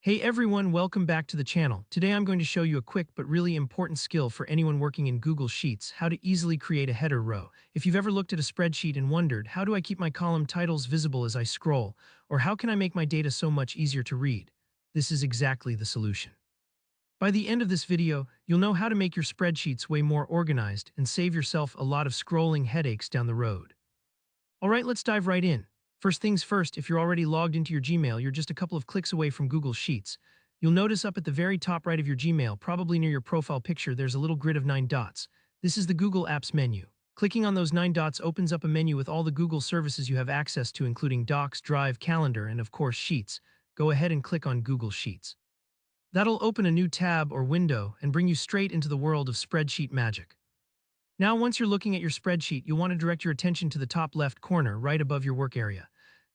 Hey everyone, welcome back to the channel. Today I'm going to show you a quick but really important skill for anyone working in Google Sheets, how to easily create a header row. If you've ever looked at a spreadsheet and wondered, how do I keep my column titles visible as I scroll, or how can I make my data so much easier to read? This is exactly the solution. By the end of this video, you'll know how to make your spreadsheets way more organized and save yourself a lot of scrolling headaches down the road. Alright, let's dive right in. First things first, if you're already logged into your Gmail, you're just a couple of clicks away from Google Sheets. You'll notice up at the very top right of your Gmail, probably near your profile picture, there's a little grid of 9 dots. This is the Google Apps menu. Clicking on those 9 dots opens up a menu with all the Google services you have access to, including Docs, Drive, Calendar, and of course Sheets. Go ahead and click on Google Sheets. That'll open a new tab or window and bring you straight into the world of spreadsheet magic. Now, once you're looking at your spreadsheet, you'll want to direct your attention to the top left corner, right above your work area.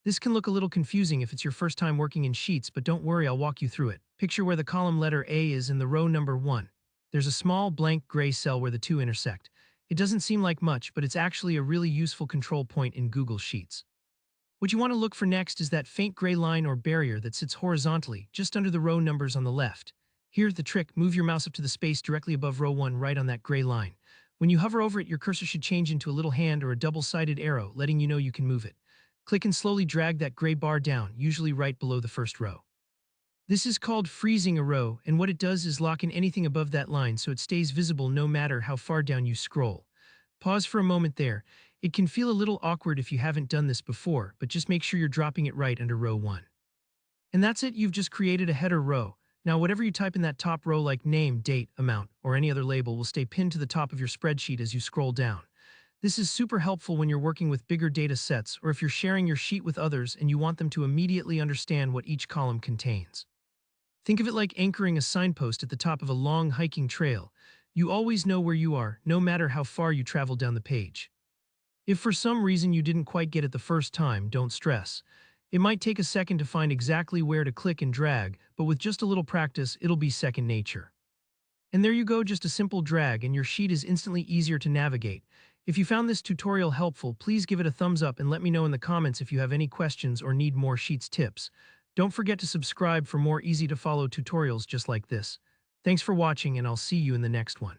This can look a little confusing if it's your first time working in Sheets, but don't worry, I'll walk you through it. Picture where the column letter A is in the row number 1. There's a small blank gray cell where the two intersect. It doesn't seem like much, but it's actually a really useful control point in Google Sheets. What you want to look for next is that faint gray line or barrier that sits horizontally, just under the row numbers on the left. Here's the trick: move your mouse up to the space directly above row 1 right on that gray line. When you hover over it, your cursor should change into a little hand or a double-sided arrow, letting you know you can move it. Click and slowly drag that gray bar down, usually right below the first row. This is called freezing a row, and what it does is lock in anything above that line so it stays visible no matter how far down you scroll. Pause for a moment there. It can feel a little awkward if you haven't done this before, but just make sure you're dropping it right under row 1. And that's it, you've just created a header row. Now, whatever you type in that top row, like name, date, amount, or any other label, will stay pinned to the top of your spreadsheet as you scroll down. This is super helpful when you're working with bigger data sets, or if you're sharing your sheet with others and you want them to immediately understand what each column contains. Think of it like anchoring a signpost at the top of a long hiking trail. You always know where you are, no matter how far you travel down the page. If for some reason you didn't quite get it the first time, don't stress. It might take a second to find exactly where to click and drag, but with just a little practice, it'll be second nature. And there you go, just a simple drag, and your sheet is instantly easier to navigate. If you found this tutorial helpful, please give it a thumbs up and let me know in the comments if you have any questions or need more Sheets tips. Don't forget to subscribe for more easy-to-follow tutorials just like this. Thanks for watching, and I'll see you in the next one.